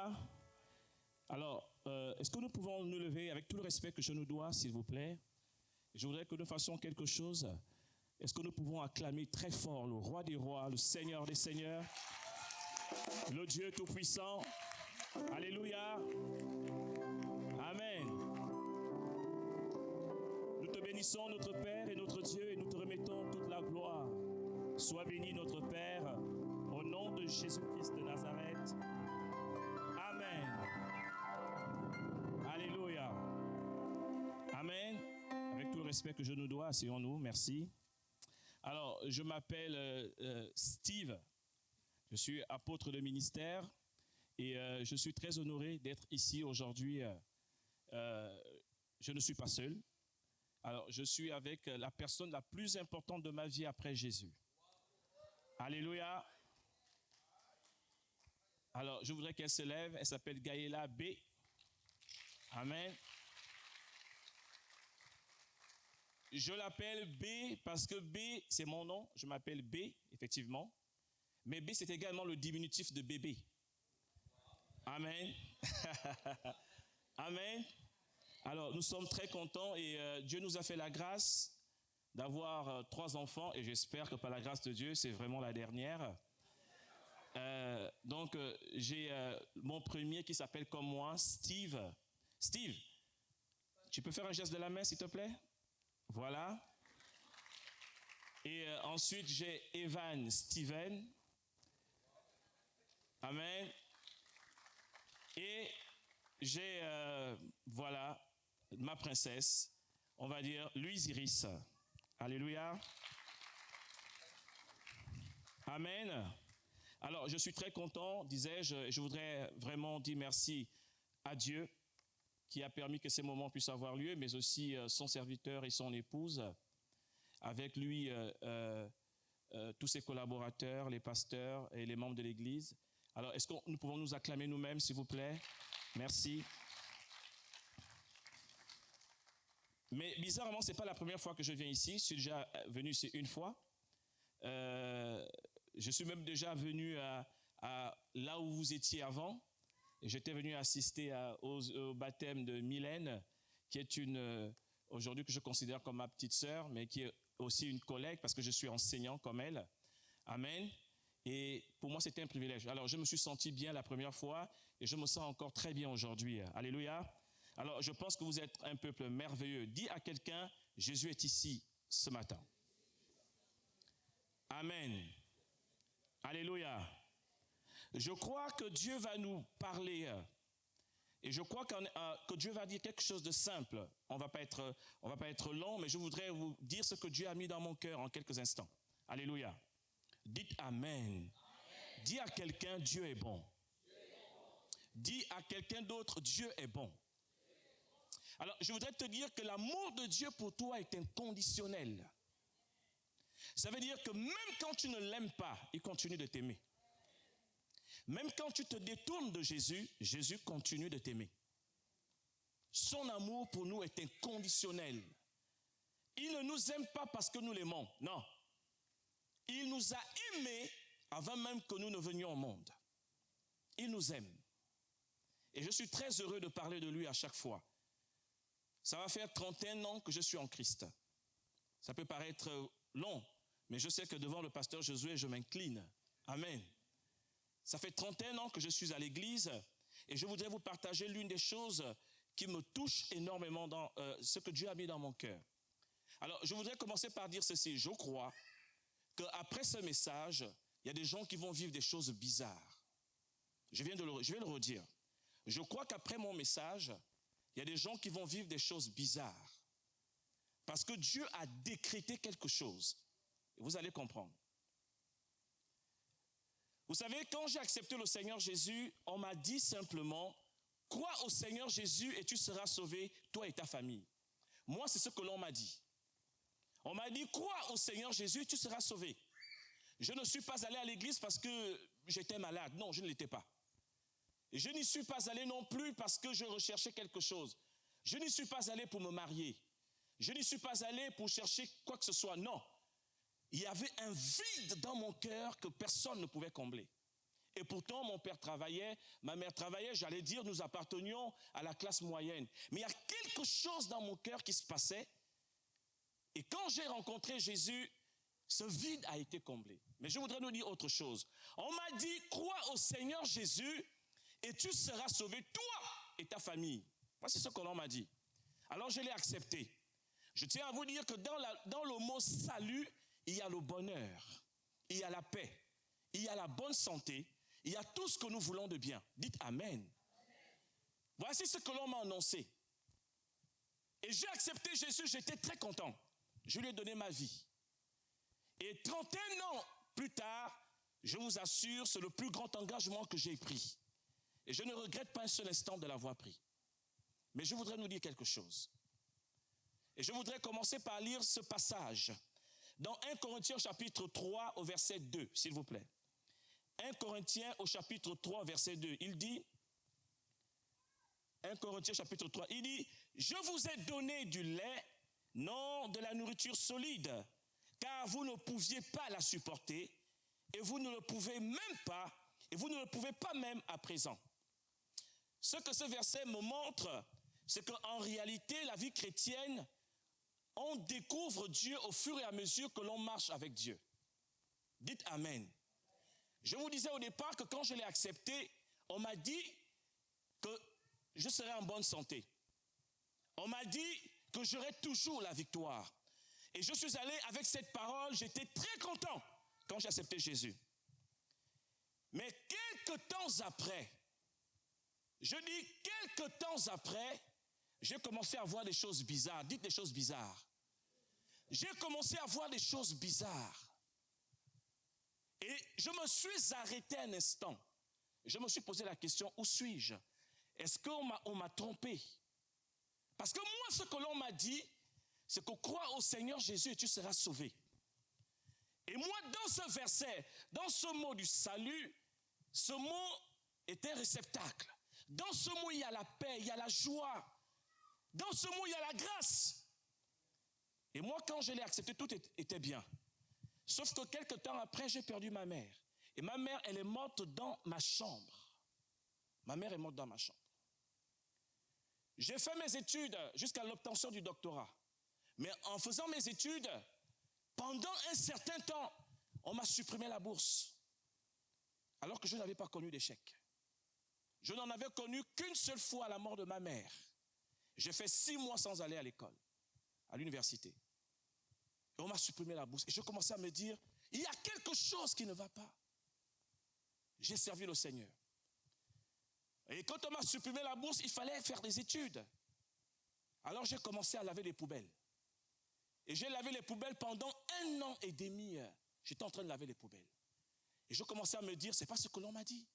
Alléluia. Alors, est-ce que nous pouvons nous lever avec tout le respect que je nous dois, s'il vous plaît? Je voudrais que nous fassions quelque chose. Est-ce que nous pouvons acclamer très fort le roi des rois, le Seigneur des seigneurs, le Dieu tout-puissant? Alléluia. Amen. Nous te bénissons, notre Père et notre Dieu, et nous te remettons toute la gloire. Sois béni, notre Père, au nom de Jésus-Christ de Nazareth. Amen. Alléluia. Amen. Avec tout le respect que je nous dois, asseyons-nous, merci. Alors, je m'appelle Steve, je suis apôtre de ministère et je suis très honoré d'être ici aujourd'hui. Je ne suis pas seul. Alors, je suis avec la personne la plus importante de ma vie après Jésus. Alléluia. Alors, je voudrais qu'elle se lève. Elle s'appelle Gaëla B. Amen. Je l'appelle B parce que B, c'est mon nom. Je m'appelle B, effectivement. Mais B, c'est également le diminutif de bébé. Amen. Amen. Alors, nous sommes très contents et Dieu nous a fait la grâce d'avoir 3 enfants et j'espère que par la grâce de Dieu, c'est vraiment la dernière. Donc, j'ai mon premier qui s'appelle comme moi, Steve. Steve, tu peux faire un geste de la main, s'il te plaît? Voilà. Et ensuite, j'ai Evan Steven. Amen. Et j'ai, voilà, ma princesse, on va dire Louise Iris. Alléluia. Amen. Alors, je suis très content, disais-je, je voudrais vraiment dire merci à Dieu qui a permis que ces moments puissent avoir lieu, mais aussi son serviteur et son épouse, avec lui tous ses collaborateurs, les pasteurs et les membres de l'Église. Alors, est-ce que nous pouvons nous acclamer nous-mêmes, s'il vous plaît? Merci. Mais bizarrement, ce n'est pas la première fois que je viens ici. Je suis déjà venu ici une fois. Je suis même déjà venu à là où vous étiez avant. J'étais venu assister au baptême de Mylène, qui est aujourd'hui que je considère comme ma petite sœur, mais qui est aussi une collègue parce que je suis enseignant comme elle. Amen. Et pour moi, c'était un privilège. Alors, je me suis senti bien la première fois et je me sens encore très bien aujourd'hui. Alléluia. Alors, je pense que vous êtes un peuple merveilleux. Dis à quelqu'un, Jésus est ici ce matin. Amen. Alléluia. Je crois que Dieu va nous parler et je crois que Dieu va dire quelque chose de simple. On va pas être long, mais je voudrais vous dire ce que Dieu a mis dans mon cœur en quelques instants. Alléluia. Dites Amen. Amen. Dis à quelqu'un, Dieu est bon. Dis à quelqu'un d'autre, Dieu est bon. Alors, je voudrais te dire que l'amour de Dieu pour toi est inconditionnel. Ça veut dire que même quand tu ne l'aimes pas, il continue de t'aimer. Même quand tu te détournes de Jésus, Jésus continue de t'aimer. Son amour pour nous est inconditionnel. Il ne nous aime pas parce que nous l'aimons, non. Il nous a aimés avant même que nous ne venions au monde. Il nous aime. Et je suis très heureux de parler de lui à chaque fois. Ça va faire 31 ans que je suis en Christ. Ça peut paraître long, mais je sais que devant le pasteur Josué, je m'incline. Amen. Ça fait 31 ans que je suis à l'église et je voudrais vous partager l'une des choses qui me touche énormément dans ce que Dieu a mis dans mon cœur. Alors, je voudrais commencer par dire ceci. Je crois qu'après ce message, il y a des gens qui vont vivre des choses bizarres. Je vais le redire. Je crois qu'après mon message, il y a des gens qui vont vivre des choses bizarres. Parce que Dieu a décrété quelque chose. Et vous allez comprendre. Vous savez, quand j'ai accepté le Seigneur Jésus, on m'a dit simplement, crois au Seigneur Jésus et tu seras sauvé, toi et ta famille. Moi, c'est ce que l'on m'a dit. On m'a dit, crois au Seigneur Jésus et tu seras sauvé. Je ne suis pas allé à l'église parce que j'étais malade. Non, je ne l'étais pas. Je n'y suis pas allé non plus parce que je recherchais quelque chose. Je n'y suis pas allé pour me marier. Je n'y suis pas allé pour chercher quoi que ce soit. Non. Il y avait un vide dans mon cœur que personne ne pouvait combler. Et pourtant, mon père travaillait, ma mère travaillait, j'allais dire, nous appartenions à la classe moyenne. Mais il y a quelque chose dans mon cœur qui se passait. Et quand j'ai rencontré Jésus, ce vide a été comblé. Mais je voudrais nous dire autre chose. On m'a dit, crois au Seigneur Jésus et tu seras sauvé, toi et ta famille. Voici ce que l'on m'a dit. Alors je l'ai accepté. Je tiens à vous dire que dans le mot salut, il y a le bonheur, il y a la paix, il y a la bonne santé, il y a tout ce que nous voulons de bien. Dites Amen. Voici ce que l'on m'a annoncé. Et j'ai accepté Jésus, j'étais très content. Je lui ai donné ma vie. Et 31 ans plus tard, je vous assure, c'est le plus grand engagement que j'ai pris. Et je ne regrette pas un seul instant de l'avoir pris. Mais je voudrais nous dire quelque chose. Et je voudrais commencer par lire ce passage dans 1 Corinthiens chapitre 3 au verset 2, s'il vous plaît. 1 Corinthiens au chapitre 3 verset 2, il dit, 1 Corinthiens chapitre 3, il dit, je vous ai donné du lait, non de la nourriture solide, car vous ne pouviez pas la supporter, et vous ne le pouvez même pas, et vous ne le pouvez pas même à présent. Ce que ce verset me montre, c'est qu'en réalité, la vie chrétienne, on découvre Dieu au fur et à mesure que l'on marche avec Dieu. Dites Amen. Je vous disais au départ que quand je l'ai accepté, on m'a dit que je serais en bonne santé. On m'a dit que j'aurais toujours la victoire. Et je suis allé avec cette parole, j'étais très content quand j'ai accepté Jésus. Mais quelques temps après, je dis quelques temps après, j'ai commencé à voir des choses bizarres. Dites des choses bizarres. J'ai commencé à voir des choses bizarres. Et je me suis arrêté un instant. Je me suis posé la question, où suis-je? Est-ce qu'on m'a trompé? Parce que moi, ce que l'on m'a dit, c'est que crois au Seigneur Jésus et tu seras sauvé. Et moi, dans ce verset, dans ce mot du salut, ce mot est un réceptacle. Dans ce mot, il y a la paix, il y a la joie. Dans ce mot, il y a la grâce. Et moi, quand je l'ai accepté, tout était bien. Sauf que quelques temps après, j'ai perdu ma mère. Et ma mère, elle est morte dans ma chambre. Ma mère est morte dans ma chambre. J'ai fait mes études jusqu'à l'obtention du doctorat. Mais en faisant mes études, pendant un certain temps, on m'a supprimé la bourse. Alors que je n'avais pas connu d'échec. Je n'en avais connu qu'une seule fois à la mort de ma mère. J'ai fait 6 mois sans aller à l'école, à l'université. Et on m'a supprimé la bourse. Et je commençais à me dire, il y a quelque chose qui ne va pas. J'ai servi le Seigneur. Et quand on m'a supprimé la bourse, il fallait faire des études. Alors j'ai commencé à laver les poubelles. Et j'ai lavé les poubelles pendant 1 an et demi. J'étais en train de laver les poubelles. Et je commençais à me dire, c'est pas ce que l'on m'a dit.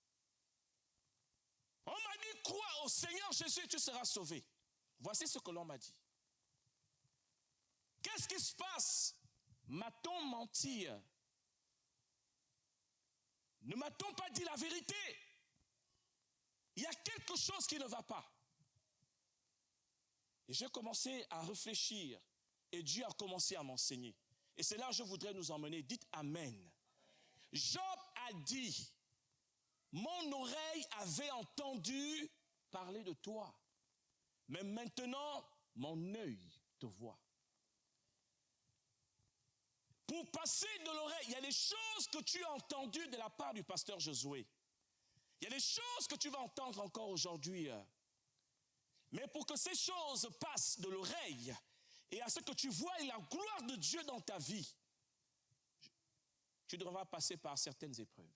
On m'a dit, crois au Seigneur Jésus et tu seras sauvé. Voici ce que l'on m'a dit. Qu'est-ce qui se passe? M'a-t-on menti? Ne m'a-t-on pas dit la vérité? Il y a quelque chose qui ne va pas. Et j'ai commencé à réfléchir et Dieu a commencé à m'enseigner. Et c'est là que je voudrais nous emmener. Dites Amen. Job a dit, mon oreille avait entendu parler de toi, mais maintenant mon œil te voit. Pour passer de l'oreille, il y a des choses que tu as entendues de la part du pasteur Josué. Il y a des choses que tu vas entendre encore aujourd'hui. Mais pour que ces choses passent de l'oreille et à ce que tu vois la gloire de Dieu dans ta vie, tu devras passer par certaines épreuves.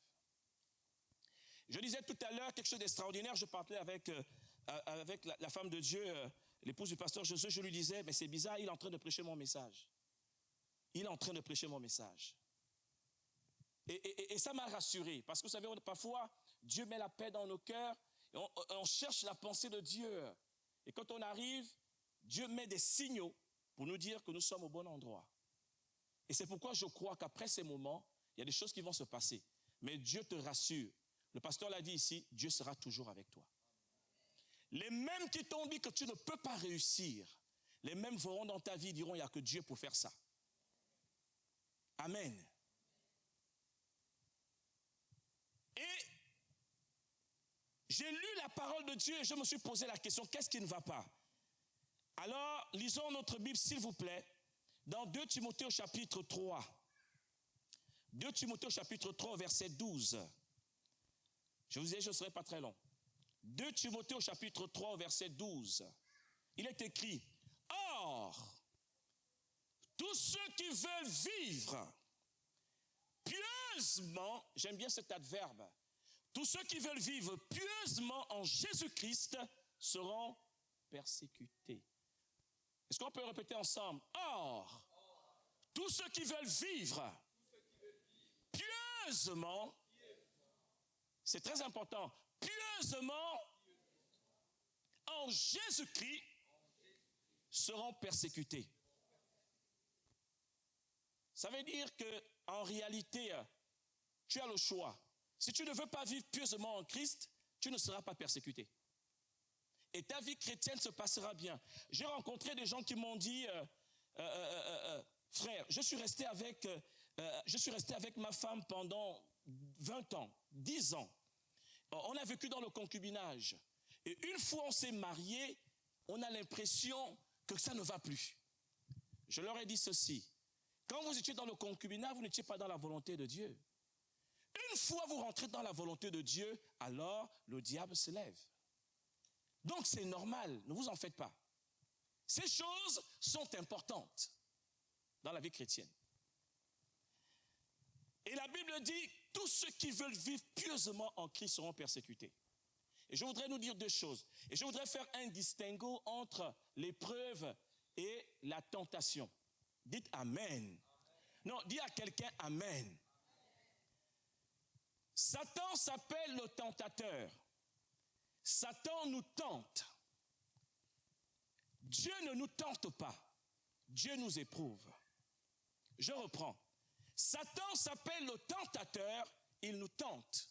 Je disais tout à l'heure quelque chose d'extraordinaire. Je parlais avec la femme de Dieu, l'épouse du pasteur Josué. Je lui disais, mais c'est bizarre, il est en train de prêcher mon message. Il est en train de prêcher mon message. Et ça m'a rassuré. Parce que vous savez, parfois, Dieu met la paix dans nos cœurs. Et on cherche la pensée de Dieu. Et quand on arrive, Dieu met des signaux pour nous dire que nous sommes au bon endroit. Et c'est pourquoi je crois qu'après ces moments, il y a des choses qui vont se passer. Mais Dieu te rassure. Le pasteur l'a dit ici, Dieu sera toujours avec toi. Les mêmes qui t'ont dit que tu ne peux pas réussir, les mêmes verront dans ta vie, diront, il n'y a que Dieu pour faire ça. Amen. Et J'ai lu la parole de Dieu et je me suis posé la question, qu'est-ce qui ne va pas? Alors, lisons notre Bible, s'il vous plaît, dans 2 Timothée au chapitre 3. 2 Timothée au chapitre 3, verset 12. Je vous disais, je ne serai pas très long. 2 Timothée au chapitre 3, verset 12. Il est écrit, « Or, tous ceux qui veulent vivre pieusement, j'aime bien cet adverbe, tous ceux qui veulent vivre pieusement en Jésus-Christ seront persécutés. » Est-ce qu'on peut répéter ensemble? Or, tous ceux qui veulent vivre pieusement, c'est très important, pieusement en Jésus-Christ seront persécutés. Ça veut dire qu'en réalité, tu as le choix. Si tu ne veux pas vivre pieusement en Christ, tu ne seras pas persécuté. Et ta vie chrétienne se passera bien. J'ai rencontré des gens qui m'ont dit, frère, je suis resté avec ma femme pendant 20 ans, 10 ans. On a vécu dans le concubinage. Et une fois on s'est marié, on a l'impression que ça ne va plus. Je leur ai dit ceci. Quand vous étiez dans le concubinage, vous n'étiez pas dans la volonté de Dieu. Une fois vous rentrez dans la volonté de Dieu, alors le diable se lève. Donc c'est normal, ne vous en faites pas. Ces choses sont importantes dans la vie chrétienne. Et la Bible dit, tous ceux qui veulent vivre pieusement en Christ seront persécutés. Et je voudrais nous dire deux choses. Et je voudrais faire un distinguo entre l'épreuve et la tentation. Dites Amen. Non, dis à quelqu'un Amen. Satan s'appelle le tentateur. Satan nous tente. Dieu ne nous tente pas. Dieu nous éprouve. Je reprends. Satan s'appelle le tentateur, il nous tente.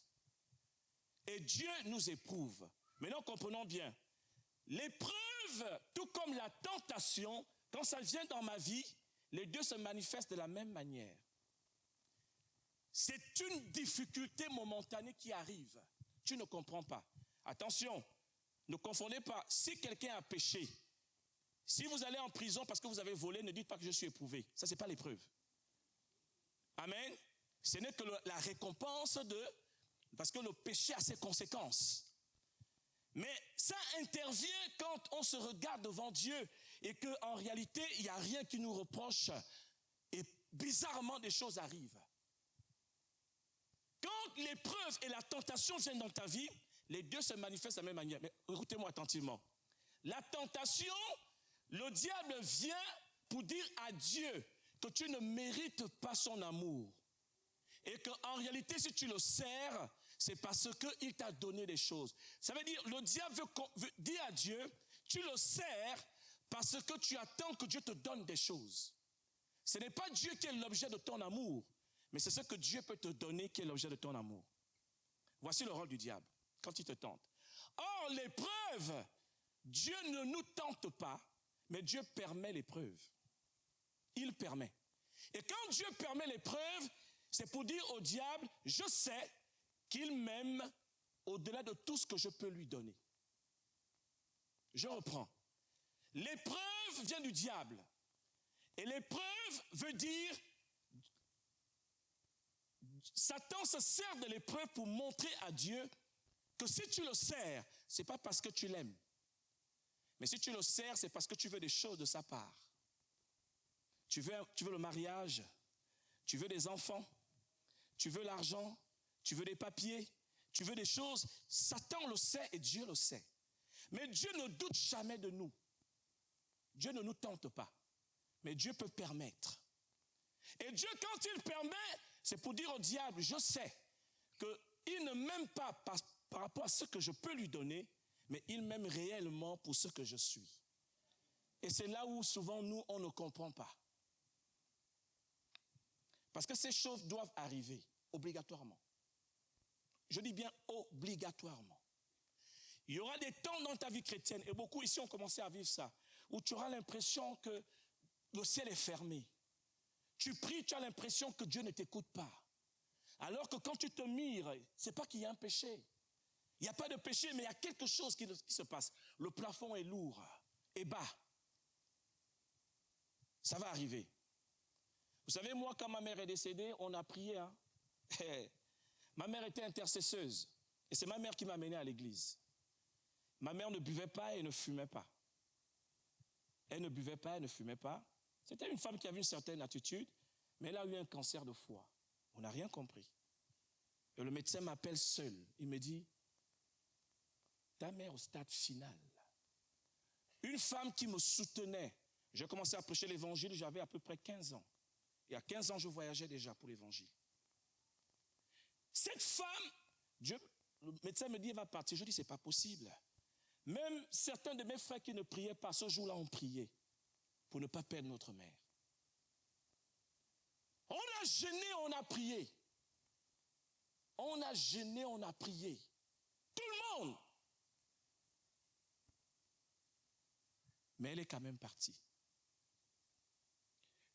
Et Dieu nous éprouve. Maintenant, comprenons bien. L'épreuve, tout comme la tentation, quand ça vient dans ma vie, les deux se manifestent de la même manière. C'est une difficulté momentanée qui arrive. Tu ne comprends pas. Attention, ne confondez pas. Si quelqu'un a péché, si vous allez en prison parce que vous avez volé, ne dites pas que je suis éprouvé. Ça, ce n'est pas l'épreuve. Amen. Ce n'est que la récompense parce que le péché a ses conséquences. Mais ça intervient quand on se regarde devant Dieu et qu'en réalité, il n'y a rien qui nous reproche et bizarrement des choses arrivent. Quand l'épreuve et la tentation viennent dans ta vie, les deux se manifestent de la même manière. Mais écoutez-moi attentivement. La tentation, le diable vient pour dire à Dieu que tu ne mérites pas son amour. Et qu'en réalité, si tu le sers, c'est parce qu'il t'a donné des choses. Ça veut dire, le diable veut dire à Dieu, tu le sers parce que tu attends que Dieu te donne des choses. Ce n'est pas Dieu qui est l'objet de ton amour, mais c'est ce que Dieu peut te donner qui est l'objet de ton amour. Voici le rôle du diable, quand il te tente. Or, l'épreuve, Dieu ne nous tente pas, mais Dieu permet l'épreuve. Il permet. Et quand Dieu permet l'épreuve, c'est pour dire au diable, je sais qu'il m'aime au-delà de tout ce que je peux lui donner. Je reprends. L'épreuve vient du diable. Et l'épreuve veut dire, Satan se sert de l'épreuve pour montrer à Dieu que si tu le sers, ce n'est pas parce que tu l'aimes. Mais si tu le sers, c'est parce que tu veux des choses de sa part. Tu veux le mariage, tu veux des enfants, tu veux l'argent, tu veux des papiers, tu veux des choses. Satan le sait et Dieu le sait. Mais Dieu ne doute jamais de nous. Dieu ne nous tente pas. Mais Dieu peut permettre. Et Dieu, quand il permet, c'est pour dire au diable, je sais qu'il ne m'aime pas par rapport à ce que je peux lui donner, mais il m'aime réellement pour ce que je suis. Et c'est là où souvent nous, on ne comprend pas. Parce que ces choses doivent arriver obligatoirement. Je dis bien obligatoirement. Il y aura des temps dans ta vie chrétienne, et beaucoup ici ont commencé à vivre ça, où tu auras l'impression que le ciel est fermé. Tu pries, tu as l'impression que Dieu ne t'écoute pas. Alors que quand tu te mires, ce n'est pas qu'il y a un péché. Il n'y a pas de péché, mais il y a quelque chose qui se passe. Le plafond est lourd et bas. Ça va arriver. Vous savez, moi, quand ma mère est décédée, on a prié. Hein? Ma mère était intercesseuse. Et c'est ma mère qui m'a amené à l'église. Ma mère ne buvait pas et ne fumait pas. Elle ne buvait pas, elle ne fumait pas. C'était une femme qui avait une certaine attitude, mais elle a eu un cancer de foie. On n'a rien compris. Et le médecin m'appelle seul. Il me dit, ta mère au stade final. Une femme qui me soutenait. J'ai commencé à prêcher l'évangile, j'avais à peu près 15 ans. Et à 15 ans, je voyageais déjà pour l'évangile. Cette femme, le médecin me dit, elle va partir. Je dis, c'est pas possible. Même certains de mes frères qui ne priaient pas, ce jour-là, ont prié pour ne pas perdre notre mère. On a jeûné, on a prié. On a jeûné, on a prié. Tout le monde. Mais elle est quand même partie.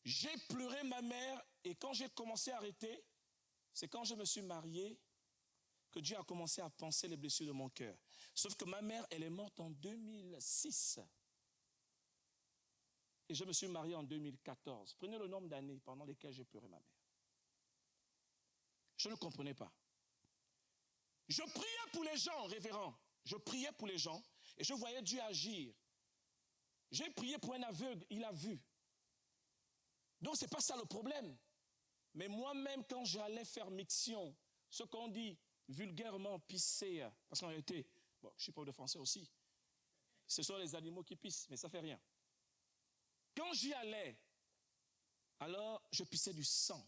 J'ai pleuré ma mère et quand j'ai commencé à arrêter, c'est quand je me suis marié que Dieu a commencé à penser les blessures de mon cœur. Sauf que ma mère, elle est morte en 2006. Et je me suis marié en 2014. Prenez le nombre d'années pendant lesquelles j'ai pleuré ma mère. Je ne comprenais pas. Je priais pour les gens, révérend. Je priais pour les gens et je voyais Dieu agir. J'ai prié pour un aveugle, il a vu. Donc ce n'est pas ça le problème. Mais moi-même, quand j'allais faire miction, ce qu'on dit vulgairement pisser, parce qu'en réalité, bon, je suis prof de français aussi, ce sont les animaux qui pissent, mais ça ne fait rien. Quand j'y allais, alors je pissais du sang.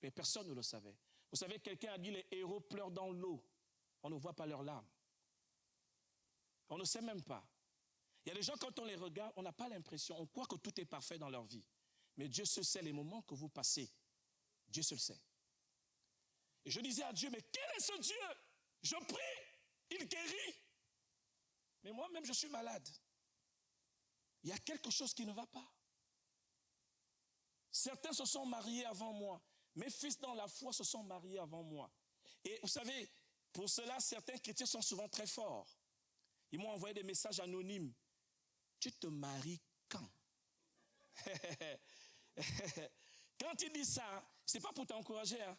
Mais personne ne le savait. Vous savez, quelqu'un a dit les héros pleurent dans l'eau. On ne voit pas leurs larmes. On ne sait même pas. Il y a des gens, quand on les regarde, on n'a pas l'impression, on croit que tout est parfait dans leur vie. Mais Dieu seul sait les moments que vous passez. Dieu seul sait. Et je disais à Dieu, mais quel est ce Dieu? Je prie, il guérit. Mais moi-même, je suis malade. Il y a quelque chose qui ne va pas. Certains se sont mariés avant moi. Mes fils dans la foi se sont mariés avant moi. Et vous savez, pour cela, certains chrétiens sont souvent très forts. Ils m'ont envoyé des messages anonymes. Tu te maries quand? Quand il dit ça, ce n'est pas pour t'encourager. Hein?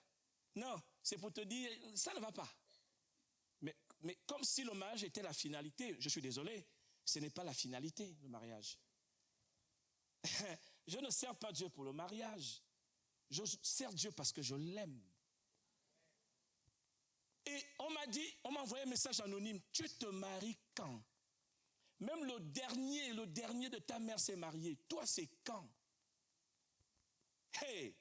Non, c'est pour te dire, ça ne va pas. Mais comme si le mariage était la finalité, je suis désolé, ce n'est pas la finalité, le mariage. Je ne sers pas Dieu pour le mariage. Je sers Dieu parce que je l'aime. Et on m'a envoyé un message anonyme. Tu te maries quand? Même le dernier de ta mère s'est marié. Toi, c'est quand? Hey!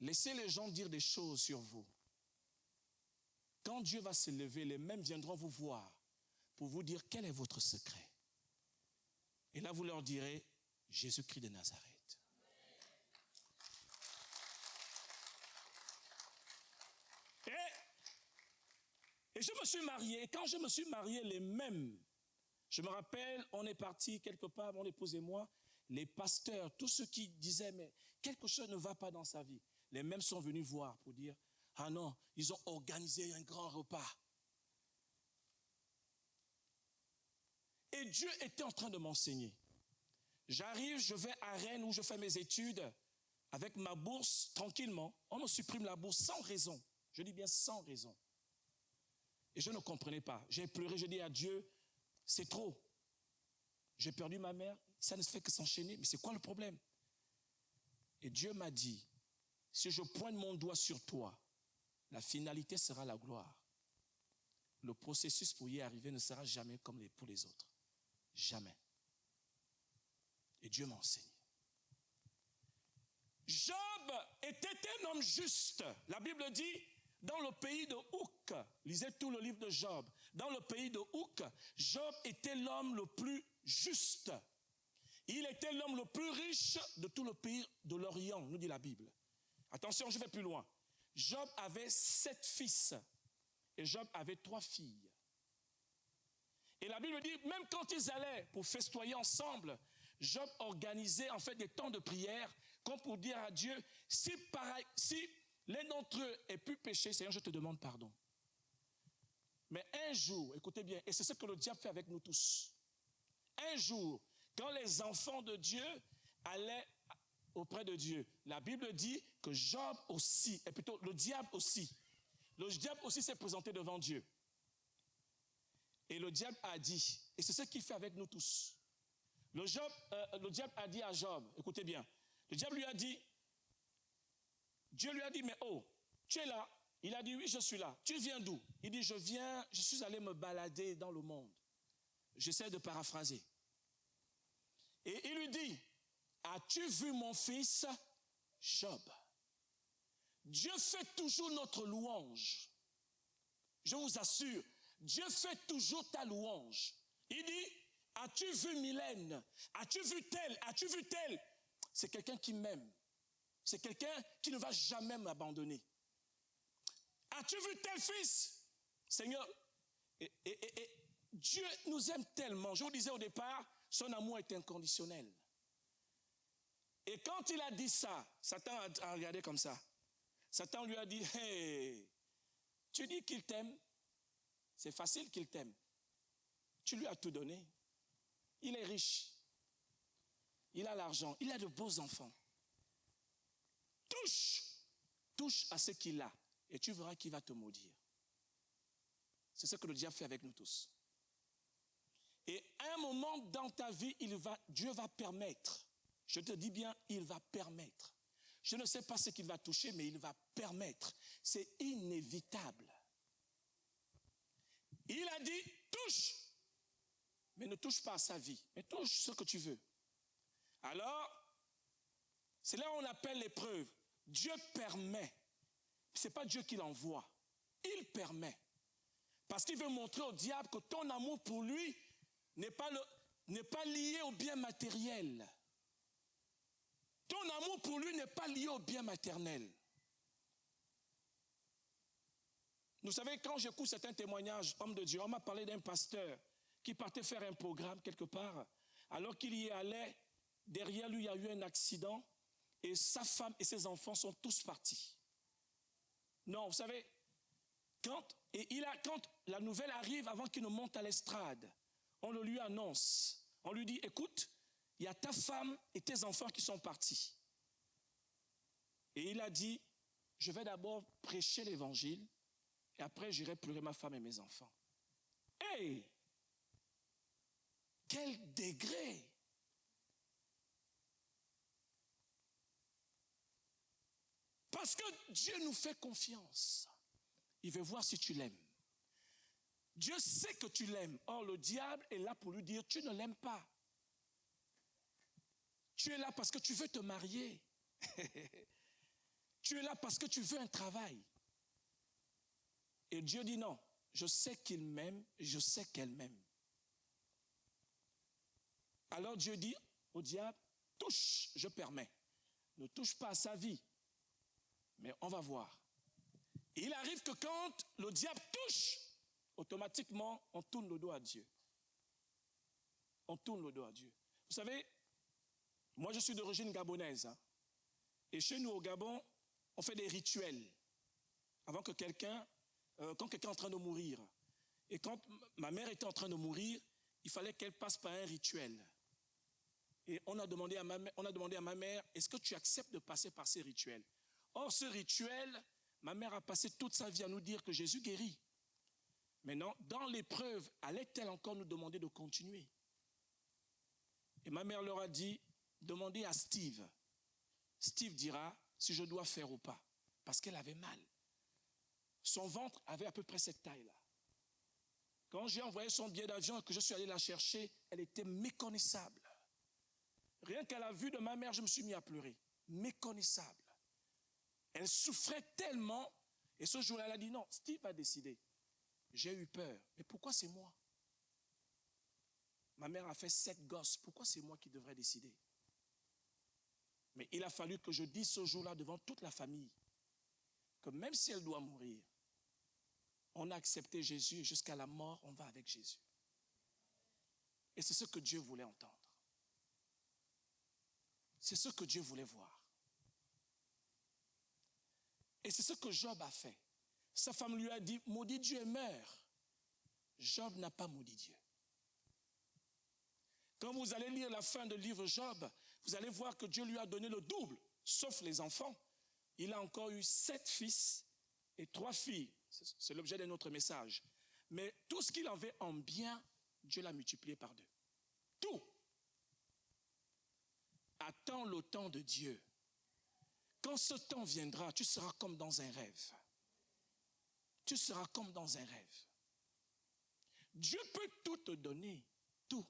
Laissez les gens dire des choses sur vous. Quand Dieu va se lever, les mêmes viendront vous voir pour vous dire quel est votre secret. Et là, vous leur direz, Jésus-Christ de Nazareth. Et je me suis marié. Et quand je me suis marié, les mêmes, je me rappelle, on est parti quelque part, mon épouse et moi, les pasteurs, tous ceux qui disaient, mais quelque chose ne va pas dans sa vie, les mêmes sont venus voir pour dire, ah non, ils ont organisé un grand repas. Et Dieu était en train de m'enseigner. J'arrive, je vais à Rennes où je fais mes études avec ma bourse tranquillement. On me supprime la bourse sans raison. Je dis bien sans raison. Et je ne comprenais pas. J'ai pleuré, j'ai dit à Dieu, c'est trop. J'ai perdu ma mère, ça ne fait que s'enchaîner. Mais c'est quoi le problème? Et Dieu m'a dit, si je pointe mon doigt sur toi, la finalité sera la gloire. Le processus pour y arriver ne sera jamais comme pour les autres. Jamais. Et Dieu m'a enseigné. Job était un homme juste. La Bible dit, dans le pays de Ouk, lisez tout le livre de Job, dans le pays de Ouk, Job était l'homme le plus juste. Il était l'homme le plus riche de tout le pays de l'Orient, nous dit la Bible. Attention, je vais plus loin. Job avait 7 fils et Job avait 3 filles. Et la Bible dit, même quand ils allaient pour festoyer ensemble, Job organisait en fait des temps de prière comme pour dire à Dieu, si l'un d'entre eux ait pu pécher, Seigneur, je te demande pardon. Mais un jour, écoutez bien, et c'est ce que le diable fait avec nous tous. Un jour, quand les enfants de Dieu allaient auprès de Dieu, la Bible dit que Job aussi, et plutôt le diable aussi s'est présenté devant Dieu. Et le diable a dit, et c'est ce qu'il fait avec nous tous. Le diable a dit à Job, écoutez bien, le diable lui a dit, Dieu lui a dit, mais oh, tu es là? Il a dit, oui, je suis là. Tu viens d'où? Il dit, je suis allé me balader dans le monde. J'essaie de paraphraser. Et il lui dit, as-tu vu mon fils Job? Dieu fait toujours notre louange. Je vous assure, Dieu fait toujours ta louange. Il dit, as-tu vu Mylène? As-tu vu tel? As-tu vu tel? C'est quelqu'un qui m'aime. C'est quelqu'un qui ne va jamais m'abandonner. As-tu vu tel fils? Seigneur, et Dieu nous aime tellement. Je vous disais au départ, son amour est inconditionnel. Et quand il a dit ça, Satan a regardé comme ça. Satan lui a dit, hey, tu dis qu'il t'aime? C'est facile qu'il t'aime. Tu lui as tout donné. Il est riche. Il a l'argent. Il a de beaux enfants. Touche à ce qu'il a. Et tu verras qu'il va te maudire. C'est ce que le diable fait avec nous tous. Et à un moment dans ta vie, Dieu va permettre. Je te dis bien, il va permettre. Je ne sais pas ce qu'il va toucher, mais il va permettre. C'est inévitable. Il a dit, touche. Mais ne touche pas à sa vie. Mais touche ce que tu veux. Alors, c'est là où on appelle l'épreuve. Dieu permet. Ce n'est pas Dieu qui l'envoie. Il permet. Parce qu'il veut montrer au diable que ton amour pour lui n'est pas lié au bien matériel. Ton amour pour lui n'est pas lié au bien maternel. Vous savez, quand j'écoute certains témoignages, homme de Dieu, on m'a parlé d'un pasteur qui partait faire un programme quelque part. Alors qu'il y allait, derrière lui, il y a eu un accident et sa femme et ses enfants sont tous partis. Non, vous savez, quand la nouvelle arrive avant qu'il ne monte à l'estrade, on le lui annonce. On lui dit, écoute, il y a ta femme et tes enfants qui sont partis. Et il a dit, je vais d'abord prêcher l'évangile et après j'irai pleurer ma femme et mes enfants. Hey! Quel degré! Parce que Dieu nous fait confiance. Il veut voir si tu l'aimes. Dieu sait que tu l'aimes. Or, le diable est là pour lui dire, tu ne l'aimes pas. Tu es là parce que tu veux te marier. Tu es là parce que tu veux un travail. Et Dieu dit non, je sais qu'il m'aime, je sais qu'elle m'aime. Alors Dieu dit au diable, touche, je permets. Ne touche pas à sa vie. Mais on va voir. Et il arrive que quand le diable touche, automatiquement, on tourne le dos à Dieu. On tourne le dos à Dieu. Vous savez, moi je suis d'origine gabonaise. Hein, et chez nous au Gabon, on fait des rituels. Avant que quand quelqu'un est en train de mourir. Et quand ma mère était en train de mourir, il fallait qu'elle passe par un rituel. Et on a demandé à ma mère, est-ce que tu acceptes de passer par ces rituels? Or, ce rituel, ma mère a passé toute sa vie à nous dire que Jésus guérit. Maintenant, dans l'épreuve, allait-elle encore nous demander de continuer? Et ma mère leur a dit, demandez à Steve. Steve dira si je dois faire ou pas. Parce qu'elle avait mal. Son ventre avait à peu près cette taille-là. Quand j'ai envoyé son billet d'avion et que je suis allé la chercher, elle était méconnaissable. Rien qu'à la vue de ma mère, je me suis mis à pleurer. Méconnaissable. Elle souffrait tellement, et ce jour-là, elle a dit non, Steve a décidé. J'ai eu peur. Mais pourquoi c'est moi? Ma mère a fait 7 gosses. Pourquoi c'est moi qui devrais décider? Mais il a fallu que je dise ce jour-là devant toute la famille que même si elle doit mourir, on a accepté Jésus et jusqu'à la mort, on va avec Jésus. Et c'est ce que Dieu voulait entendre. C'est ce que Dieu voulait voir. Et c'est ce que Job a fait. Sa femme lui a dit, maudit Dieu et meurs. Job n'a pas maudit Dieu. Quand vous allez lire la fin du livre Job, vous allez voir que Dieu lui a donné le double, sauf les enfants. Il a encore eu 7 fils et 3 filles. C'est l'objet de notre message. Mais tout ce qu'il avait en bien, Dieu l'a multiplié par 2. Tout. Attends le temps de Dieu. Quand ce temps viendra, tu seras comme dans un rêve. Tu seras comme dans un rêve. Dieu peut tout te donner, tout.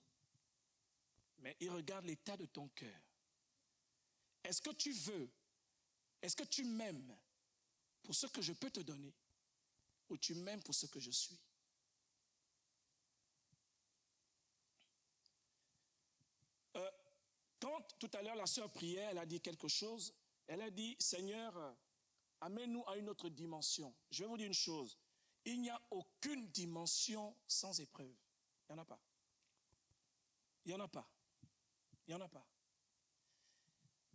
Mais il regarde l'état de ton cœur. Est-ce que tu veux, est-ce que tu m'aimes pour ce que je peux te donner ou tu m'aimes pour ce que je suis? Quand tout à l'heure la sœur priait, elle a dit quelque chose. Elle a dit, Seigneur, amène-nous à une autre dimension. Je vais vous dire une chose. Il n'y a aucune dimension sans épreuve. Il n'y en a pas. Il n'y en a pas. Il n'y en a pas.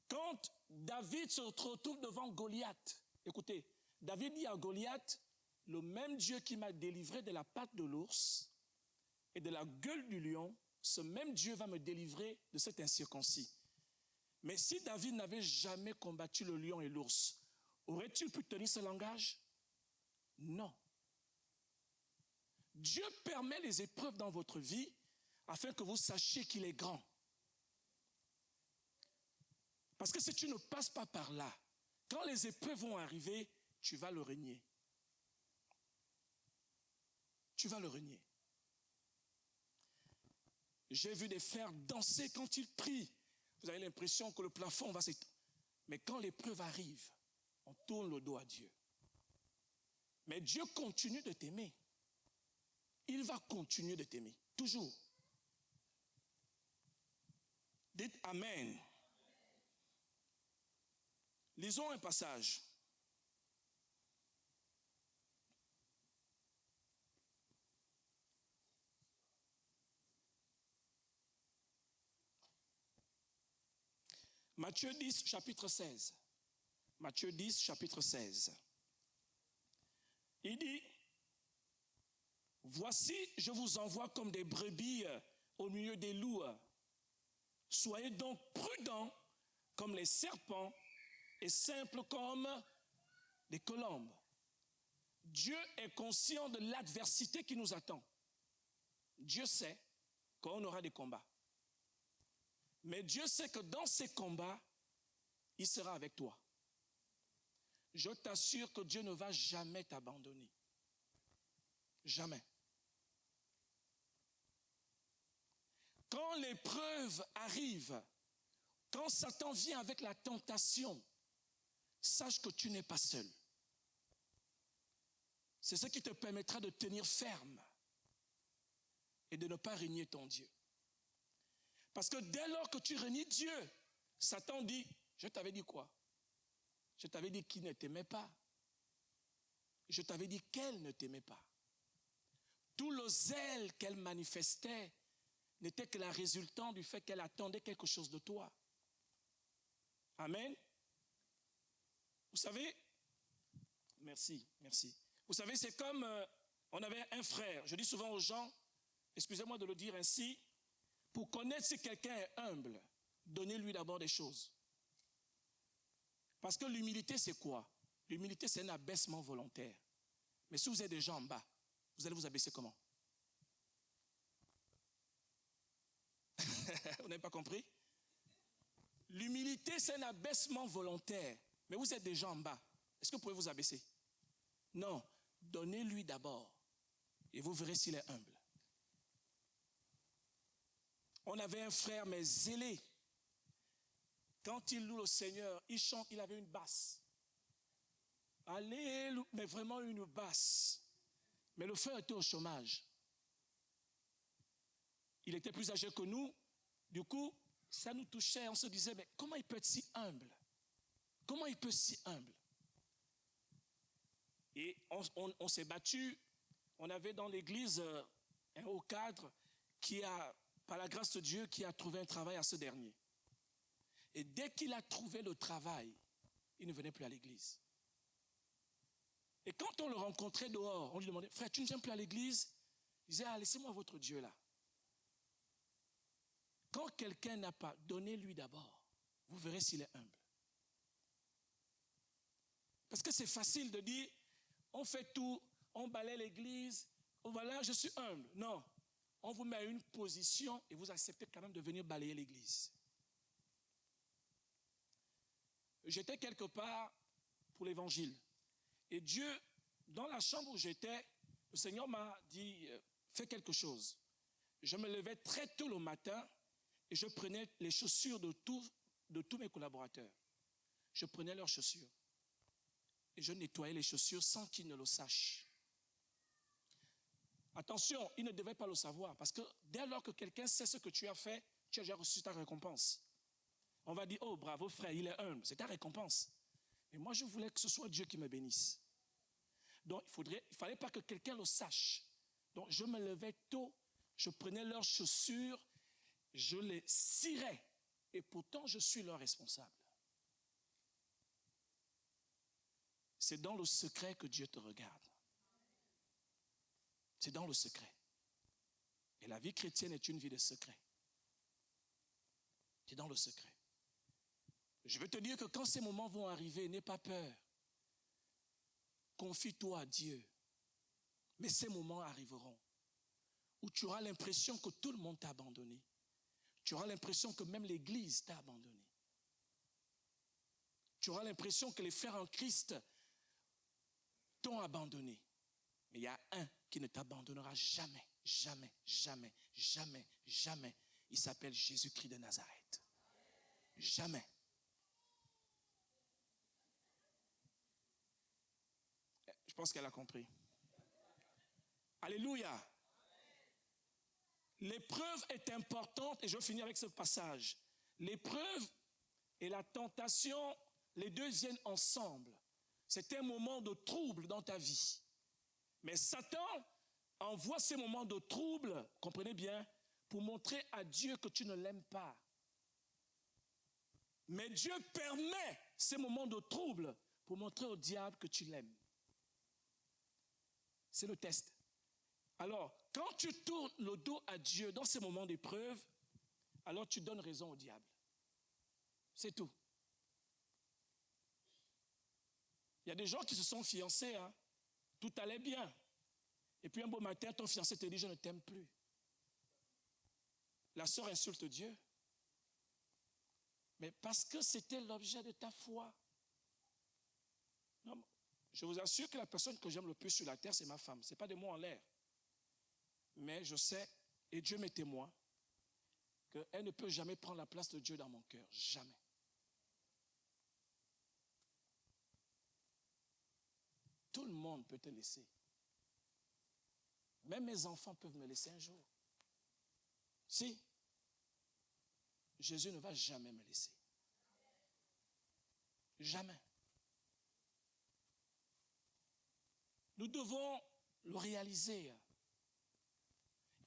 Quand David se retrouve devant Goliath, écoutez, David dit à Goliath, le même Dieu qui m'a délivré de la patte de l'ours et de la gueule du lion, ce même Dieu va me délivrer de cet incirconcis. Mais si David n'avait jamais combattu le lion et l'ours, aurait-il pu tenir ce langage? Non. Dieu permet les épreuves dans votre vie afin que vous sachiez qu'il est grand. Parce que si tu ne passes pas par là, quand les épreuves vont arriver, tu vas le renier. Tu vas le renier. J'ai vu des frères danser quand ils prient. Vous avez l'impression que le plafond va s'éteindre. Mais quand l'épreuve arrive, on tourne le dos à Dieu. Mais Dieu continue de t'aimer. Il va continuer de t'aimer, toujours. Dites Amen. Lisons un passage. Matthieu 10, chapitre 16. Matthieu 10, chapitre 16. Il dit, voici, je vous envoie comme des brebis au milieu des loups. Soyez donc prudents comme les serpents et simples comme des colombes. Dieu est conscient de l'adversité qui nous attend. Dieu sait qu'on aura des combats. Mais Dieu sait que dans ces combats, il sera avec toi. Je t'assure que Dieu ne va jamais t'abandonner. Jamais. Quand l'épreuve arrive, quand Satan vient avec la tentation, sache que tu n'es pas seul. C'est ce qui te permettra de tenir ferme et de ne pas régner ton Dieu. Parce que dès lors que tu renies Dieu, Satan dit, je t'avais dit quoi? Je t'avais dit qu'il ne t'aimait pas. Je t'avais dit qu'elle ne t'aimait pas. Tout le zèle qu'elle manifestait n'était que la résultante du fait qu'elle attendait quelque chose de toi. Amen. Vous savez, merci. Vous savez, c'est comme on avait un frère. Je dis souvent aux gens, excusez-moi de le dire ainsi, pour connaître si quelqu'un est humble, donnez-lui d'abord des choses. Parce que l'humilité, c'est quoi? L'humilité, c'est un abaissement volontaire. Mais si vous êtes déjà en bas, vous allez vous abaisser comment? Vous n'avez pas compris? L'humilité, c'est un abaissement volontaire. Mais vous êtes déjà en bas. Est-ce que vous pouvez vous abaisser? Non. Donnez-lui d'abord. Et vous verrez s'il est humble. On avait un frère, mais zélé. Quand il loue le Seigneur, il chante, il avait une basse. Alléluia, mais vraiment une basse. Mais le frère était au chômage. Il était plus âgé que nous. Du coup, ça nous touchait. On se disait, mais comment il peut être si humble? Comment il peut être si humble? Et on s'est battu. On avait dans l'église un haut cadre qui a, par la grâce de Dieu, qui a trouvé un travail à ce dernier. Et dès qu'il a trouvé le travail, il ne venait plus à l'église. Et quand on le rencontrait dehors, on lui demandait, frère, tu ne viens plus à l'église? Il disait, ah, laissez-moi votre Dieu là. Quand quelqu'un n'a pas, donnez-lui d'abord. Vous verrez s'il est humble. Parce que c'est facile de dire, on fait tout, on balaie l'église, voilà, je suis humble. Non, on vous met à une position et vous acceptez quand même de venir balayer l'église. J'étais quelque part pour l'évangile. Et Dieu, dans la chambre où j'étais, le Seigneur m'a dit, fais quelque chose. Je me levais très tôt le matin et je prenais les chaussures de tous mes collaborateurs. Je prenais leurs chaussures. Et je nettoyais les chaussures sans qu'ils ne le sachent. Attention, ils ne devaient pas le savoir, parce que dès lors que quelqu'un sait ce que tu as fait, tu as déjà reçu ta récompense. On va dire, oh bravo frère, il est humble, c'est ta récompense. Mais moi je voulais que ce soit Dieu qui me bénisse. Donc il ne fallait pas que quelqu'un le sache. Donc je me levais tôt, je prenais leurs chaussures, je les cirais, et pourtant je suis leur responsable. C'est dans le secret que Dieu te regarde. C'est dans le secret. Et la vie chrétienne est une vie de secret. C'est dans le secret. Je veux te dire que quand ces moments vont arriver, n'aie pas peur. Confie-toi à Dieu. Mais ces moments arriveront où tu auras l'impression que tout le monde t'a abandonné. Tu auras l'impression que même l'Église t'a abandonné. Tu auras l'impression que les frères en Christ t'ont abandonné. Mais il y a un qui ne t'abandonnera jamais, jamais, jamais, jamais, jamais. Il s'appelle Jésus-Christ de Nazareth. Jamais. Je pense qu'elle a compris. Alléluia. L'épreuve est importante, et je finis avec ce passage. L'épreuve et la tentation, les deux viennent ensemble. C'est un moment de trouble dans ta vie. Mais Satan envoie ces moments de trouble, comprenez bien, pour montrer à Dieu que tu ne l'aimes pas. Mais Dieu permet ces moments de trouble pour montrer au diable que tu l'aimes. C'est le test. Alors, quand tu tournes le dos à Dieu dans ces moments d'épreuve, alors tu donnes raison au diable. C'est tout. Il y a des gens qui se sont fiancés, hein. Tout allait bien. Et puis un beau matin, ton fiancé te dit, je ne t'aime plus. La sœur insulte Dieu. Mais parce que c'était l'objet de ta foi. Non, je vous assure que la personne que j'aime le plus sur la terre, c'est ma femme. Ce n'est pas des mots en l'air. Mais je sais, et Dieu m'est témoin, qu'elle ne peut jamais prendre la place de Dieu dans mon cœur. Jamais. Tout le monde peut te laisser. Même mes enfants peuvent me laisser un jour. Si. Jésus ne va jamais me laisser. Jamais. Nous devons le réaliser.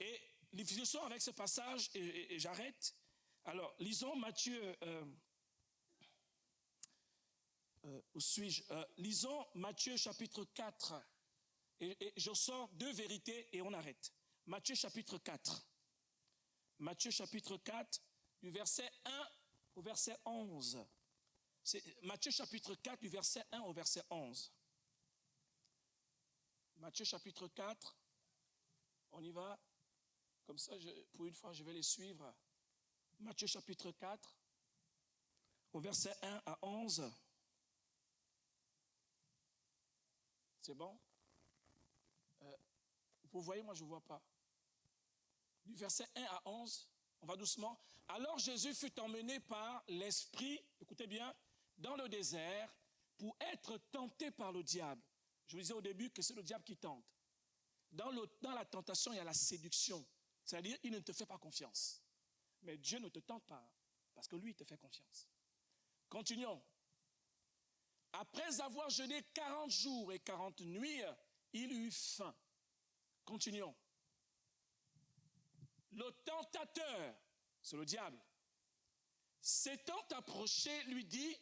Et lisons avec ce passage, et j'arrête. Alors, lisons Matthieu, où suis-je? Lisons Matthieu chapitre 4. Et je sors deux vérités et on arrête. Matthieu chapitre 4. Matthieu chapitre 4, du verset 1 au verset 11. C'est Matthieu chapitre 4, du verset 1 au verset 11. Matthieu chapitre 4, on y va. Comme ça, pour une fois, je vais les suivre. Matthieu chapitre 4, au verset 1 à 11. C'est bon? Vous voyez, moi je ne vois pas. Du verset 1 à 11, on va doucement. Alors Jésus fut emmené par l'Esprit, écoutez bien, dans le désert pour être tenté par le diable. Je vous disais au début que c'est le diable qui tente. Dans la tentation, il y a la séduction. C'est-à-dire, il ne te fait pas confiance. Mais Dieu ne te tente pas, parce que lui, il te fait confiance. Continuons. Après avoir jeûné 40 jours et 40 nuits, il eut faim. Continuons. Le tentateur, c'est le diable, s'étant approché, lui dit,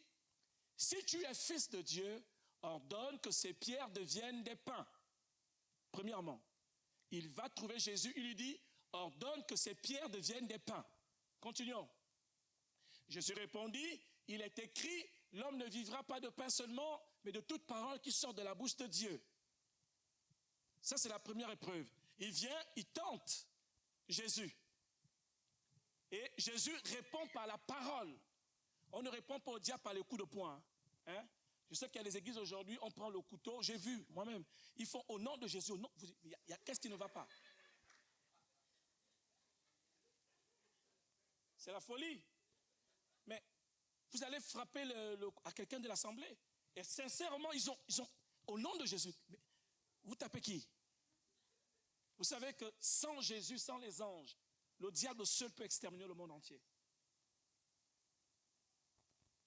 si tu es fils de Dieu, ordonne que ces pierres deviennent des pains. Premièrement, il va trouver Jésus, il lui dit, ordonne que ces pierres deviennent des pains. Continuons. Jésus répondit, il est écrit, l'homme ne vivra pas de pain seulement, mais de toute parole qui sort de la bouche de Dieu. Ça, c'est la première épreuve. Il vient, il tente Jésus. Et Jésus répond par la parole. On ne répond pas au diable par les coups de poing. Hein? Je sais qu'il y a des églises aujourd'hui, on prend le couteau, j'ai vu moi-même. Ils font au nom de Jésus, au nom, qu'est-ce qui ne va pas? C'est la folie. Mais vous allez frapper à quelqu'un de l'assemblée. Et sincèrement, ils ont au nom de Jésus. Mais vous tapez qui? Vous savez que sans Jésus, sans les anges, le diable seul peut exterminer le monde entier.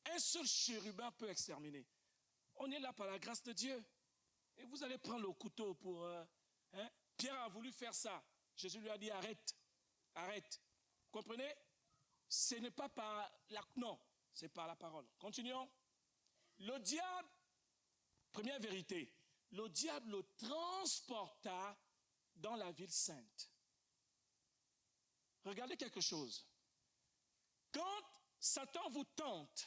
Un seul chérubin peut exterminer. On est là par la grâce de Dieu. Et vous allez prendre le couteau pour... Pierre a voulu faire ça. Jésus lui a dit, arrête, arrête. Vous comprenez? Ce n'est pas par la... Non, c'est par la parole. Continuons. Le diable, première vérité, le diable le transporta dans la ville sainte. Regardez quelque chose. Quand Satan vous tente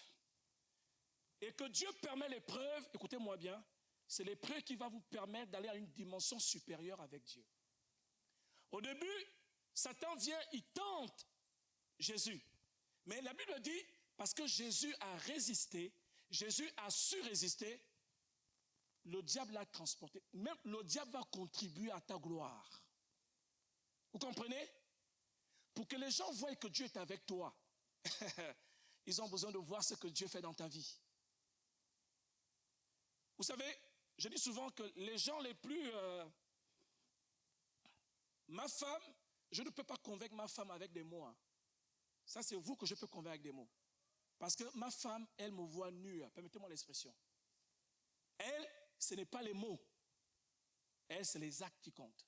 et que Dieu permet l'épreuve, écoutez-moi bien, c'est l'épreuve qui va vous permettre d'aller à une dimension supérieure avec Dieu. Au début, Satan vient, il tente Jésus. Mais la Bible dit, parce que Jésus a résisté, Jésus a su résister, le diable l'a transporté. Même le diable va contribuer à ta gloire. Vous comprenez? Pour que les gens voient que Dieu est avec toi, ils ont besoin de voir ce que Dieu fait dans ta vie. Vous savez, je dis souvent que les gens les plus... ma femme, je ne peux pas convaincre ma femme avec des mots. Hein. Ça, c'est vous que je peux convaincre avec des mots. Parce que ma femme, elle me voit nue. Permettez-moi l'expression. Elle, ce n'est pas les mots. Elle, c'est les actes qui comptent.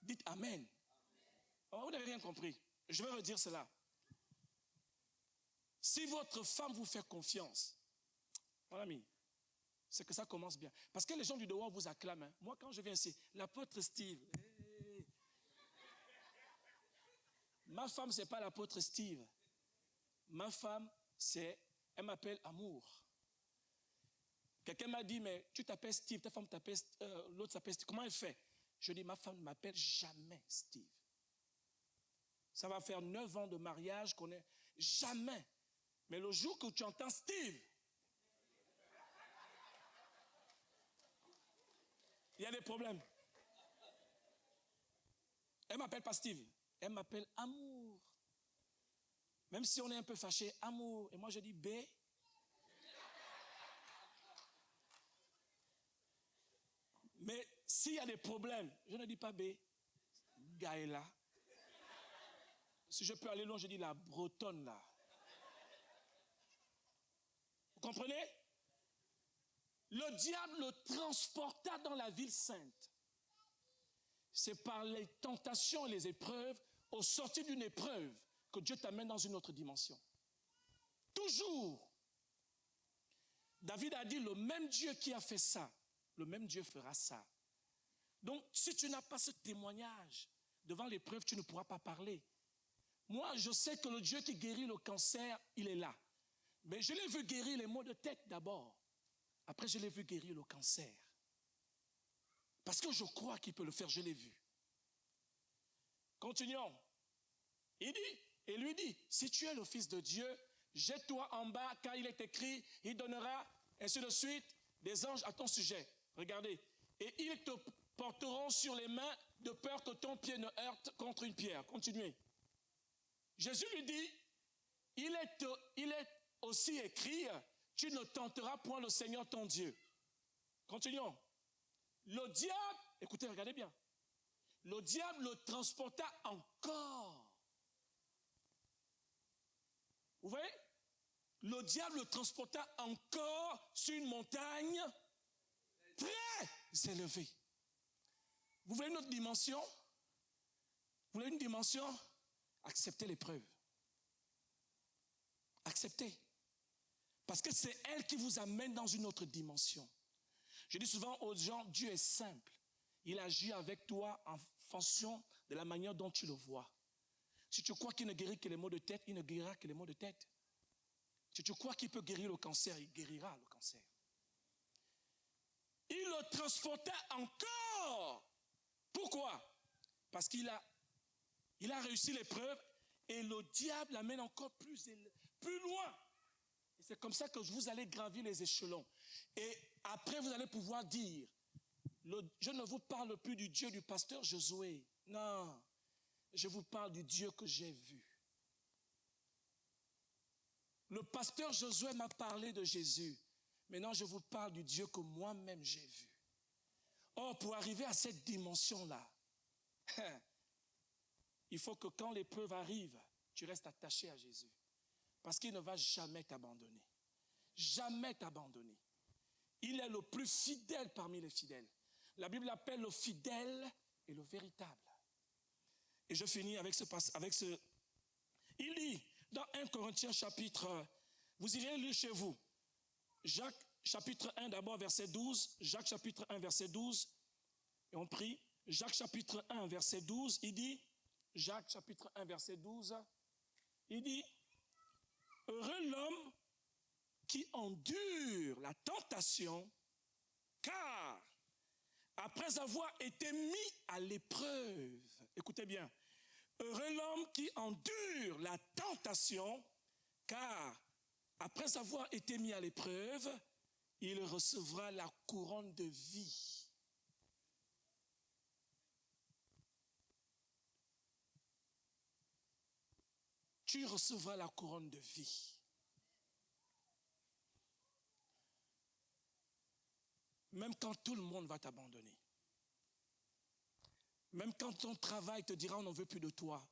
Dites Amen. Oh, vous n'avez rien compris. Je vais redire cela. Si votre femme vous fait confiance, mon ami, c'est que ça commence bien. Parce que les gens du dehors vous acclament. Hein. Moi, quand je viens ici, l'apôtre Steve. Hey. Ma femme, ce n'est pas l'apôtre Steve. Ma femme, elle m'appelle Amour. Quelqu'un m'a dit, mais tu t'appelles Steve, ta femme t'appelle, l'autre s'appelle Steve. Comment elle fait? Je dis, ma femme ne m'appelle jamais Steve. Ça va faire 9 ans de mariage qu'on est jamais. Mais le jour que tu entends Steve, il y a des problèmes. Elle ne m'appelle pas Steve, elle m'appelle Amour. Même si on est un peu fâché, Amour. Et moi je dis B. Mais s'il y a des problèmes, je ne dis pas B. Gaëla. Si je peux aller loin, je dis la bretonne là. Vous comprenez? Le diable le transporta dans la ville sainte. C'est par les tentations et les épreuves, au sortir d'une épreuve, que Dieu t'amène dans une autre dimension. Toujours. David a dit, le même Dieu qui a fait ça, le même Dieu fera ça. Donc, si tu n'as pas ce témoignage, devant l'épreuve, tu ne pourras pas parler. Moi, je sais que le Dieu qui guérit le cancer, il est là. Mais je l'ai vu guérir les maux de tête d'abord. Après, je l'ai vu guérir le cancer. Parce que je crois qu'il peut le faire, je l'ai vu. Continuons. Il dit, et lui dit, si tu es le Fils de Dieu, jette-toi en bas, car il est écrit, il donnera, ainsi de suite, des anges à ton sujet. Regardez. Et ils te porteront sur les mains de peur que ton pied ne heurte contre une pierre. Continuez. Jésus lui dit, il est aussi écrit, tu ne tenteras point le Seigneur ton Dieu. Continuons. Le diable, écoutez, regardez bien. Le diable le transporta encore. Vous voyez? Le diable le transporta encore sur une montagne très élevée. Vous voulez une autre dimension? Vous voulez une dimension? Acceptez l'épreuve. Acceptez. Parce que c'est elle qui vous amène dans une autre dimension. Je dis souvent aux gens, Dieu est simple. Il agit avec toi en fonction de la manière dont tu le vois. Si tu crois qu'il ne guérit que les maux de tête, il ne guérira que les maux de tête. Si tu crois qu'il peut guérir le cancer, il guérira le cancer. Il le transporta encore. Pourquoi? Parce qu'il a réussi l'épreuve et le diable l'amène encore plus loin. Et c'est comme ça que vous allez gravir les échelons. Et après, vous allez pouvoir dire, je ne vous parle plus du Dieu du pasteur Josué. Non, je vous parle du Dieu que j'ai vu. Le pasteur Josué m'a parlé de Jésus. Maintenant, je vous parle du Dieu que moi-même j'ai vu. Or, pour arriver à cette dimension-là, il faut que quand l'épreuve arrive, tu restes attaché à Jésus. Parce qu'il ne va jamais t'abandonner. Jamais t'abandonner. Il est le plus fidèle parmi les fidèles. La Bible l'appelle le fidèle et le véritable. Et je finis avec ce. Il dit dans 1 Corinthiens chapitre, vous irez lire chez vous, Jacques chapitre 1 d'abord verset 12, Jacques chapitre 1 verset 12, et on prie, Jacques chapitre 1 verset 12, il dit, Jacques chapitre 1 verset 12, il dit, heureux l'homme qui endure la tentation, car après avoir été mis à l'épreuve, écoutez bien, heureux l'homme qui endure la tentation, car après avoir été mis à l'épreuve, il recevra la couronne de vie. Tu recevras la couronne de vie. Même quand tout le monde va t'abandonner. Même quand ton travail te dira on n'en veut plus de toi.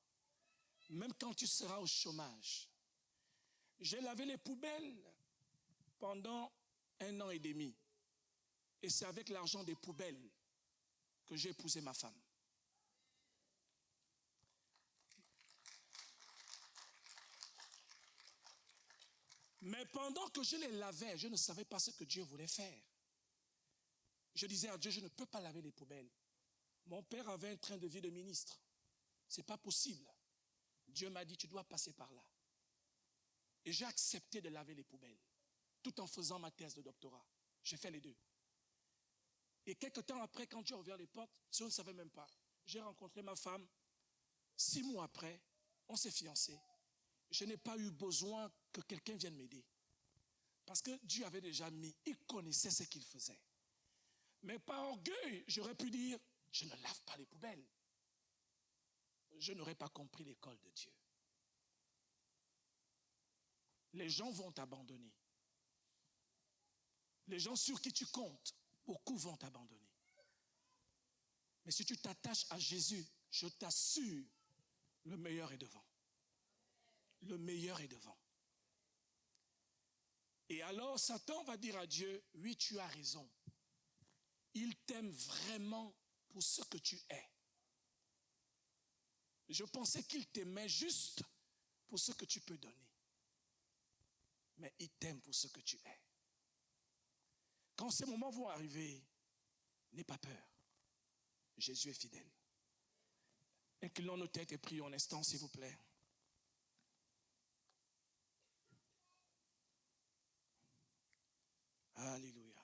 Même quand tu seras au chômage. J'ai lavé les poubelles pendant 1 an et demi. Et c'est avec l'argent des poubelles que j'ai épousé ma femme. Mais pendant que je les lavais, je ne savais pas ce que Dieu voulait faire. Je disais à Dieu, je ne peux pas laver les poubelles. Mon père avait un train de vie de ministre. Ce n'est pas possible. Dieu m'a dit, tu dois passer par là. Et j'ai accepté de laver les poubelles, tout en faisant ma thèse de doctorat. J'ai fait les deux. Et quelques temps après, quand Dieu a ouvert les portes, je ne savais même pas. J'ai rencontré ma femme. 6 mois après, on s'est fiancés. Je n'ai pas eu besoin que quelqu'un vienne m'aider. Parce que Dieu avait déjà mis, il connaissait ce qu'il faisait. Mais par orgueil, j'aurais pu dire, je ne lave pas les poubelles. Je n'aurais pas compris l'école de Dieu. Les gens vont t'abandonner. Les gens sur qui tu comptes, beaucoup vont t'abandonner. Mais si tu t'attaches à Jésus, je t'assure, le meilleur est devant. Le meilleur est devant. Et alors Satan va dire à Dieu, oui, tu as raison. Il t'aime vraiment pour ce que tu es. Je pensais qu'il t'aimait juste pour ce que tu peux donner. Mais il t'aime pour ce que tu es. Quand ces moments vont arriver, n'aie pas peur. Jésus est fidèle. Inclinons nos têtes et prions un instant, s'il vous plaît. Alléluia.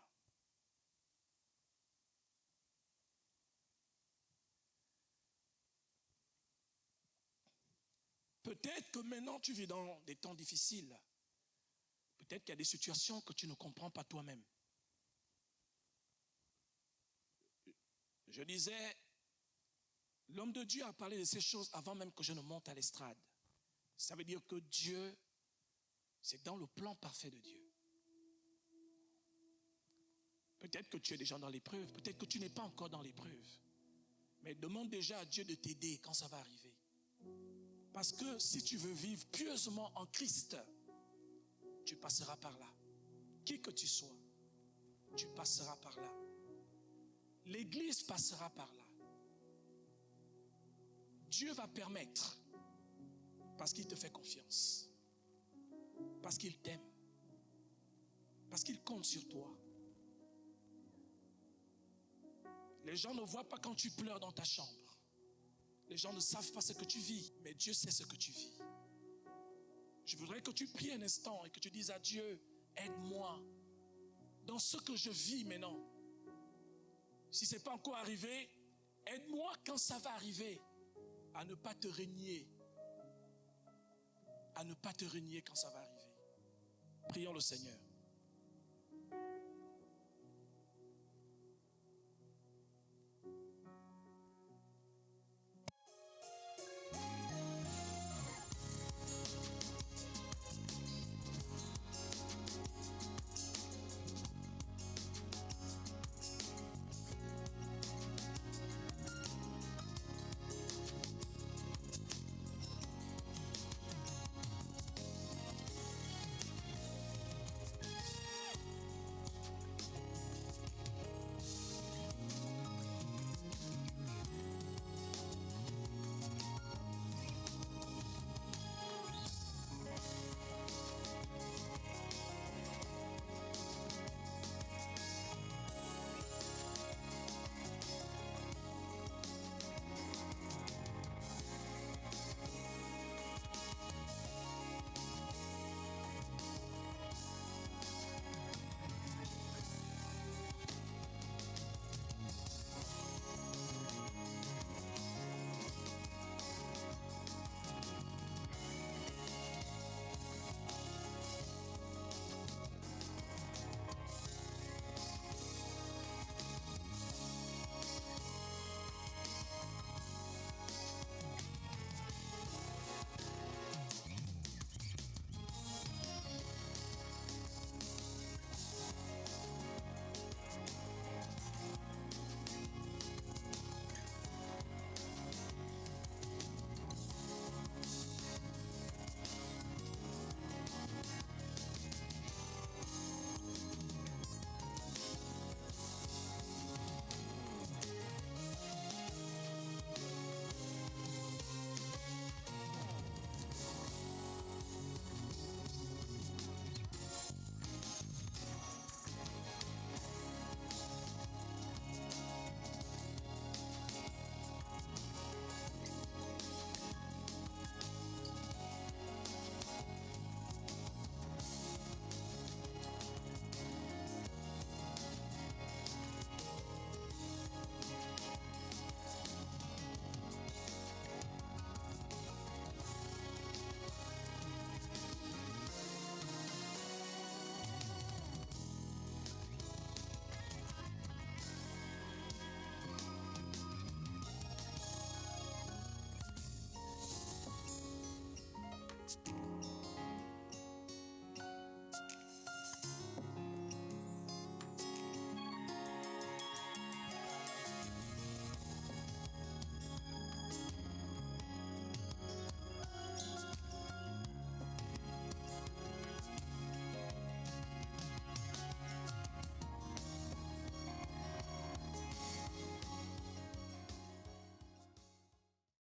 Peut-être que maintenant tu vis dans des temps difficiles. Peut-être qu'il y a des situations que tu ne comprends pas toi-même. Je disais, l'homme de Dieu a parlé de ces choses avant même que je ne monte à l'estrade. Ça veut dire que Dieu, c'est dans le plan parfait de Dieu. Peut-être que tu es déjà dans l'épreuve, peut-être que tu n'es pas encore dans l'épreuve. Mais demande déjà à Dieu de t'aider quand ça va arriver. Parce que si tu veux vivre pieusement en Christ, tu passeras par là. Qui que tu sois, tu passeras par là. L'Église passera par là. Dieu va permettre, parce qu'il te fait confiance, parce qu'il t'aime. Parce qu'il compte sur toi. Les gens ne voient pas quand tu pleures dans ta chambre. Les gens ne savent pas ce que tu vis, mais Dieu sait ce que tu vis. Je voudrais que tu pries un instant et que tu dises à Dieu, aide-moi dans ce que je vis maintenant. Si ce n'est pas encore arrivé, aide-moi quand ça va arriver à ne pas te régner. À ne pas te régner quand ça va arriver. Prions le Seigneur.